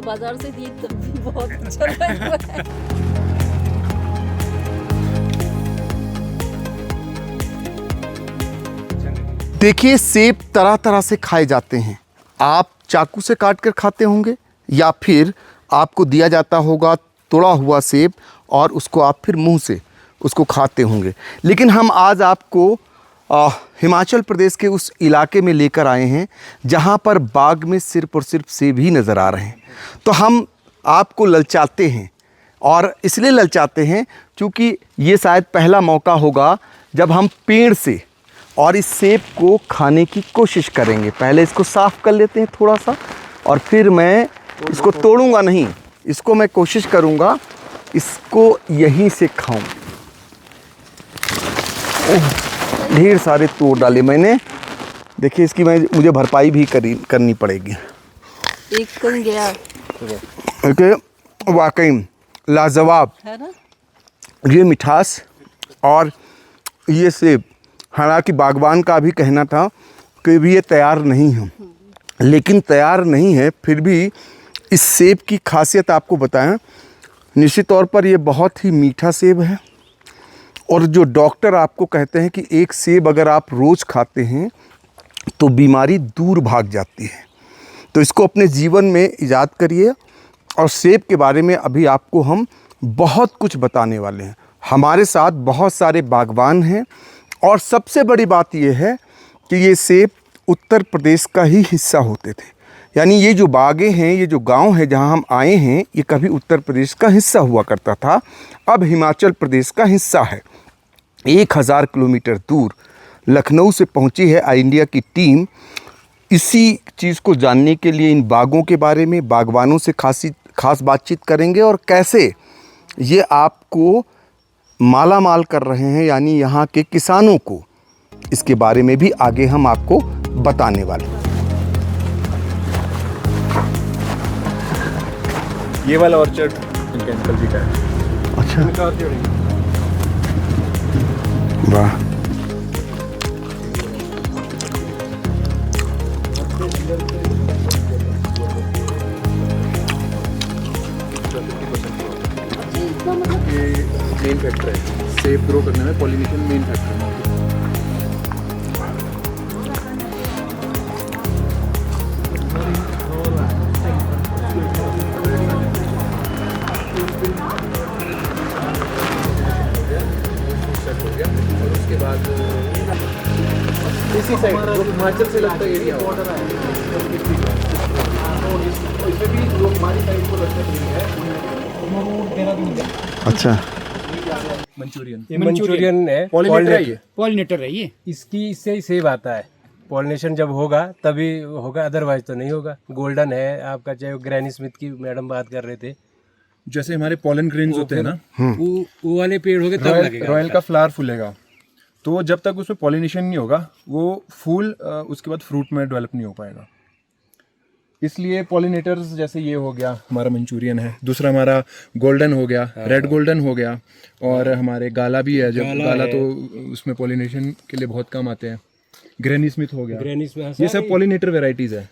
बाजार से दी तब भी बहुत अच्छा लगा है। देखिए, सेब तरह तरह से खाए जाते हैं। आप चाकू से काट कर खाते होंगे या फिर आपको दिया जाता होगा तोड़ा हुआ सेब और उसको आप फिर मुंह से उसको खाते होंगे। लेकिन हम आज आपको हिमाचल प्रदेश के उस इलाके में लेकर आए हैं जहां पर बाग में सिर्फ और सिर्फ सेब ही नज़र आ रहे हैं। तो हम आपको ललचाते हैं, और इसलिए ललचाते हैं क्योंकि ये शायद पहला मौका होगा जब हम पेड़ से और इस सेब को खाने की कोशिश करेंगे। पहले इसको साफ़ कर लेते हैं थोड़ा सा, और फिर मैं इसको तोड़ूंगा नहीं, इसको मैं कोशिश करूंगा इसको यहीं से खाऊं। ओह, ढेर सारे तोड़ डाले मैंने। देखिए, इसकी मुझे भरपाई भी करनी पड़ेगी। एक कहीं गया ओके, वाकई लाजवाब है ना। ये मिठास और ये सेब, हालांकि बागवान का भी कहना था कि भी ये तैयार नहीं है, लेकिन तैयार नहीं है फिर भी इस सेब की खासियत आपको बताएं। निश्चित तौर पर ये बहुत ही मीठा सेब है, और जो डॉक्टर आपको कहते हैं कि एक सेब अगर आप रोज़ खाते हैं तो बीमारी दूर भाग जाती है। तो इसको अपने जीवन में ईजाद करिए। और सेब के बारे में अभी आपको हम बहुत कुछ बताने वाले हैं। हमारे साथ बहुत सारे बागवान हैं, और सबसे बड़ी बात यह है कि ये सेब उत्तर प्रदेश का ही हिस्सा होते थे। यानी ये जो बागें हैं, ये जो गांव है जहां हम आए हैं, ये कभी उत्तर प्रदेश का हिस्सा हुआ करता था, अब हिमाचल प्रदेश का हिस्सा है। 1000 किलोमीटर दूर लखनऊ से पहुंची है आई इंडिया की टीम इसी चीज़ को जानने के लिए। इन बागों के बारे में बागवानों से खास बातचीत करेंगे, और कैसे ये आपको माला माल कर रहे हैं, यानी यहाँ के किसानों को। इसके बारे में भी आगे हम आपको बताने वाले हैं। ये वाला ऑर्चर्ड इनके अंकल जी का है। अच्छा, वाह। ये मेन फैक्टर है सेब ग्रो करने में, पॉलिनेशन मेन फैक्टर है। और उसके बाद इसी साइड जो हिमाचल से लगता एरिया इसमें भी जो हमारी साइड को लगता है। अच्छा, मंचूरियन है, पॉलिनेटर है ये। इसकी इससे ही सेब आता है। पॉलिनेशन जब होगा तभी होगा, अदरवाइज तो नहीं होगा। गोल्डन है आपका, चाहे ग्रैनी स्मिथ की मैडम बात कर रहे थे, जैसे हमारे पॉलन ग्रेन्स होते हैं ना, वो वाले पेड़ हो गए तब लगेगा। रॉयल का फ्लावर फूलेगा, तो जब तक उसमें पॉलिनेशन नहीं होगा वो फूल उसके बाद फ्रूट में डेवलप नहीं हो पाएगा। इसलिए पॉलिनेटर्स जैसे ये हो गया हमारा मंचूरियन है, दूसरा हमारा गोल्डन हो गया, रेड गोल्डन हो गया, और हमारे गाला भी है। जब गाला तो उसमें पॉलिनेशन के लिए बहुत कम आते हैं। ग्रैनी स्मिथ हो गया, ये सब पॉलिनेटर वेराइटीज है।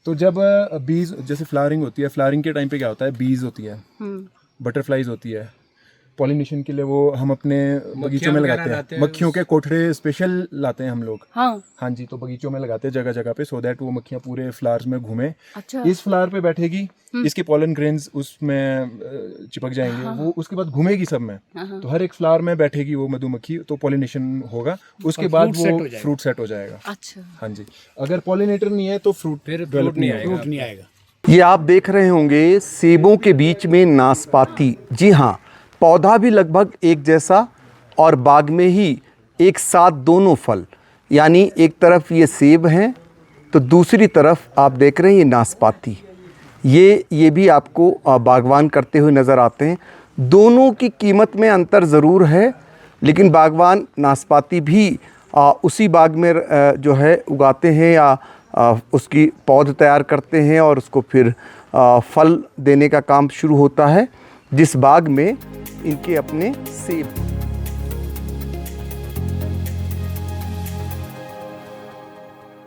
तो जब बीज जैसे फ्लावरिंग होती है, फ्लावरिंग के टाइम पे क्या होता है, बीज होती है, बटरफ्लाइज होती है। पॉलिनेशन के लिए वो हम अपने बगीचों में लगाते हैं। मक्खियों के कोठरे स्पेशल लाते हैं हम लोग। हाँ जी, तो बगीचों में लगाते हैं जगह जगह पे, सो दैट वो मक्खियाँ पूरे फ्लावर्स में घूमे। अच्छा। इस फ्लावर पे बैठेगी, इसके पॉलन ग्रेन्स उसमें चिपक जाएंगे, वो उसके बाद घूमेगी सब में। तो हर एक फ्लावर में बैठेगी वो मधुमक्खी, तो पॉलिनेशन होगा, उसके बाद वो फ्रूट सेट हो जाएगा। अच्छा। हाँ जी, अगर पॉलिनेटर नहीं है तो फ्रूट डेवलप नहीं आएगा। ये आप देख रहे होंगे सेबों के बीच में नाशपाती। जी हाँ, पौधा भी लगभग एक जैसा, और बाग में ही एक साथ दोनों फल, यानी एक तरफ ये सेब हैं तो दूसरी तरफ आप देख रहे हैं ये नाशपाती। ये भी आपको बागवान करते हुए नज़र आते हैं। दोनों की कीमत में अंतर ज़रूर है, लेकिन बागवान नाशपाती भी उसी बाग में जो है उगाते हैं, या उसकी पौध तैयार करते हैं, और उसको फिर फल देने का काम शुरू होता है जिस बाग में इनके अपने सेब।